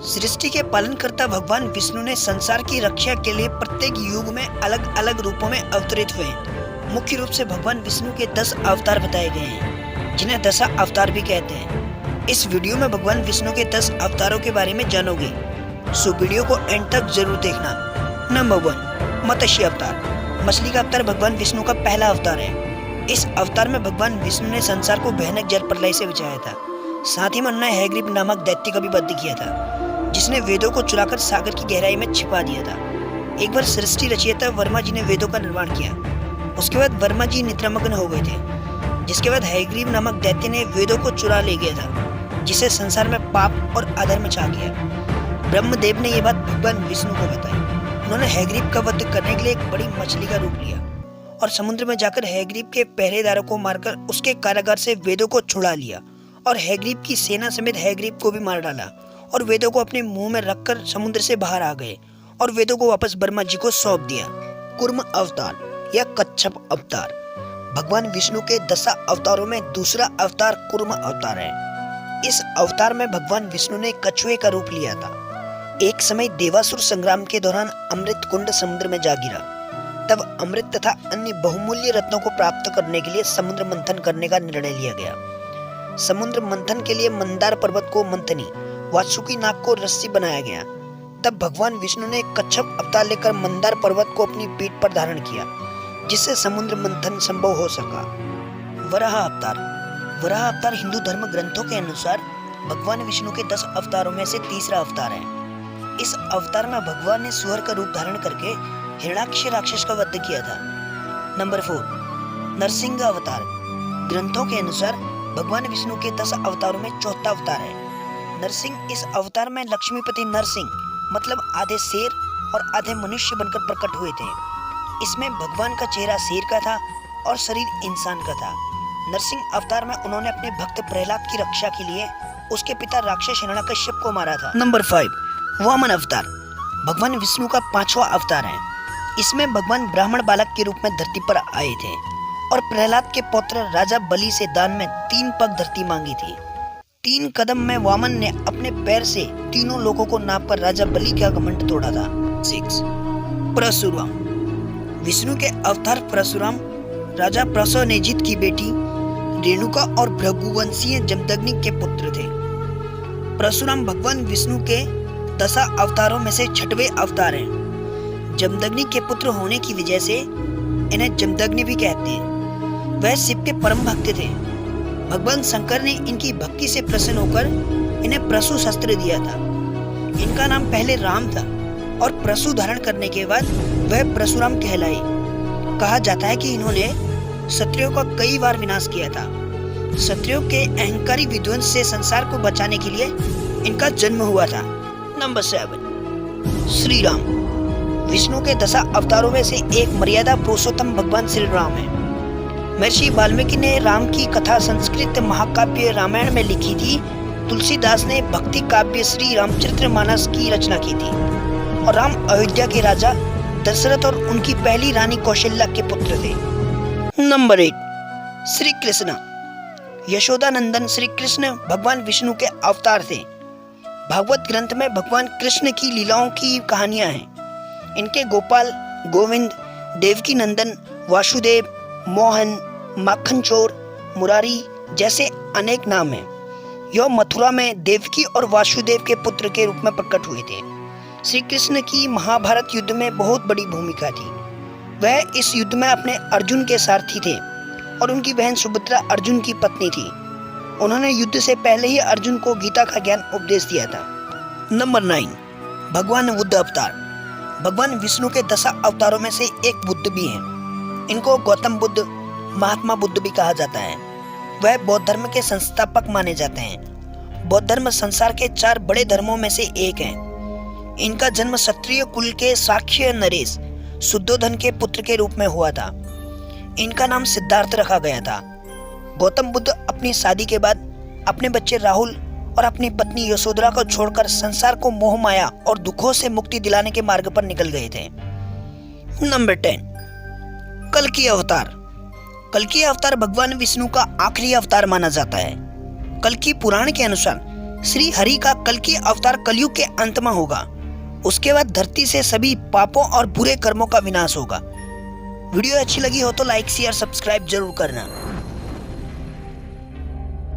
सृष्टि के पालनकर्ता भगवान विष्णु ने संसार की रक्षा के लिए प्रत्येक युग में अलग अलग रूपों में अवतरित हुए। मुख्य रूप से भगवान विष्णु के 10 अवतार बताए गए हैं, जिन्हें दशा अवतार भी कहते हैं। इस वीडियो में भगवान विष्णु के 10 अवतारों के बारे में जानोगे, सो वीडियो को एंड तक जरूर देखना। नंबर 1, मत्स्य अवतार। मछली का अवतार भगवान विष्णु का पहला अवतार है। इस अवतार में भगवान विष्णु ने संसार को भयानक जल प्रलय से बचाया था। साथ ही में उन्होंने हैग्रीव नामक दैत्य का भी वध किया था, जिसने वेदों को चुराकर सागर की गहराई में छिपा दिया था। एक बार सृष्टि रचयिता वर्मा जी ने वेदों का निर्माण किया। उसके बाद वर्मा जी निद्रामग्न हो गए थे, जिसके बाद हैग्रीव नामक दैत्य ने वेदों को चुरा ले गया था, जिससे संसार में पाप और अधर्म छा गया। ब्रह्मदेव ने यह बात भगवान विष्णु को बताई। उन्होंने हैग्रीव का वध करने के लिए एक बड़ी मछली का रूप लिया और समुद्र में जाकर हैग्रीव के पहरेदारों को मारकर उसके कारागार से वेदों को छुड़ा लिया और हैग्रीव की सेना समेत हैग्रीव को भी मार डाला और वेदों को अपने मुंह में रखकर समुद्र से बाहर आ गए और वेदों को वापस ब्रह्मा जी को सौंप दिया। कूर्म अवतार या कच्छप अवतार भगवान विष्णु के 10 अवतारों में दूसरा अवतार कूर्म अवतार है। इस अवतार में भगवान विष्णु ने कछुए का रूप लिया था। एक समय देवासुर संग्राम के दौरान अमृत कुंड समुद्र में जा गिरा। तब अमृत तथा अन्य बहुमूल्य रत्नों को प्राप्त करने के लिए समुद्र मंथन करने का निर्णय लिया गया। समुद्र मंथन के लिए मंदार पर्वत को मंथनी, वासुकी नाग को रस्सी बनाया गया। तब भगवान विष्णु ने कच्छप अवतार लेकर मंदार पर्वत को अपनी पीठ पर धारण किया, जिससे समुद्र मंथन संभव हो सका। वराह अवतार। वराह अवतार हिंदू धर्म ग्रंथों के अनुसार भगवान विष्णु के 10 अवतारों में से तीसरा अवतार है। इस अवतार में भगवान ने सुअर का रूप धारण करके हिरण्याक्ष राक्षस का वध किया था। नंबर 4, नरसिंह अवतार। ग्रंथों के अनुसार भगवान विष्णु के 10 अवतारों में चौथा अवतार है। नरसिंह इस अवतार में लक्ष्मीपति नरसिंह मतलब आधे शेर और आधे मनुष्य बनकर प्रकट हुए थे। इसमें भगवान का चेहरा शेर का था और शरीर इंसान का था। नरसिंह अवतार में उन्होंने अपने भक्त प्रहलाद की रक्षा के लिए उसके पिता राक्षस हिरण्याकश्यप को मारा था। नंबर 5, वामन अवतार भगवान विष्णु का 5वां अवतार है। इसमें भगवान ब्राह्मण बालक के रूप में धरती पर आए थे और प्रहलाद के पौत्र राजा बलि से दान में 3 पग धरती मांगी थी। 3 कदम में वामन ने अपने पैर से तीनों लोगों को नापकर राजा बलि का घमंड तोड़ा था। 6, परशुराम। विष्णु के अवतार परशुराम राजा प्रसन्नजित की बेटी रेणुका और भृगुवंशीय जमदग्नि के पुत्र थे। परशुराम भगवान विष्णु के 10 अवतारों में से 6वें अवतार हैं। जमदग्नि के पुत्र होने की वजह से इन्हें जमदग्नि भी कहते हैं। वह शिव के परम भक्त थे। भगवान शंकर ने इनकी भक्ति से प्रसन्न होकर इन्हें प्रसु शस्त्र दिया था। इनका नाम पहले राम था और प्रसु धारण करने के बाद वह परशुराम कहलाए। कहा जाता है कि इन्होंने क्षत्रियों का कई बार विनाश किया था। क्षत्रियों के अहंकारी विध्वंस से संसार को बचाने के लिए इनका जन्म हुआ था। नंबर 7, श्री राम। विष्णु के 10 अवतारों में से एक मर्यादा पुरुषोत्तम भगवान श्री राम है। महर्षि वाल्मीकि ने राम की कथा संस्कृत महाकाव्य रामायण में लिखी थी। तुलसीदास ने भक्ति काव्य श्री रामचरितमानस की रचना की थी और राम अयोध्या के राजा दशरथ और उनकी पहली रानी कौशल्या के पुत्र थे। नंबर 8, श्री कृष्ण। यशोदानंदन श्री कृष्ण भगवान विष्णु के अवतार थे। भागवत ग्रंथ में भगवान कृष्ण की लीलाओं की कहानियां हैं। इनके गोपाल, गोविंद, देवकी नंदन, वासुदेव, मोहन, माखन चोर, मुरारी जैसे अनेक नाम हैं। यह मथुरा में देवकी और वासुदेव के पुत्र के रूप में प्रकट हुए थे। श्री कृष्ण की महाभारत युद्ध में बहुत बड़ी भूमिका थी। वह इस युद्ध में अपने अर्जुन के सारथी थे और उनकी बहन सुभद्रा अर्जुन की पत्नी थी। उन्होंने युद्ध से पहले ही अर्जुन को गीता का ज्ञान उपदेश दिया था। नंबर 9, भगवान बुद्ध अवतार। भगवान विष्णु के 10 अवतारों में से एक बुद्ध भी हैं। इनको गौतम बुद्ध, महात्मा बुद्ध भी कहा जाता है। वह बौद्ध धर्म के संस्थापक माने जाते हैं। बौद्ध धर्म संसार के 4 बड़े धर्मों में से एक है। इनका जन्म क्षत्रिय कुल के शाक्य नरेश शुद्धोधन के पुत्र के रूप में हुआ था। इनका नाम सिद्धार्थ रखा गया था। गौतम बुद्ध अपनी शादी के बाद अपने बच्चे राहुल और अपनी पत्नी यशोधरा को छोड़कर संसार को मोह माया और दुखों से मुक्ति दिलाने के मार्ग पर निकल गए थे। नंबर 10, कल्कि अवतार। कल्कि अवतार भगवान विष्णु का आखिरी अवतार माना जाता है। कल्कि पुराण के अनुसार श्री हरि का कल्कि अवतार कलयुग के अंत में होगा। उसके बाद धरती से सभी पापों और बुरे कर्मों का विनाश होगा। वीडियो अच्छी लगी हो तो लाइक शेयर सब्सक्राइब जरूर करना।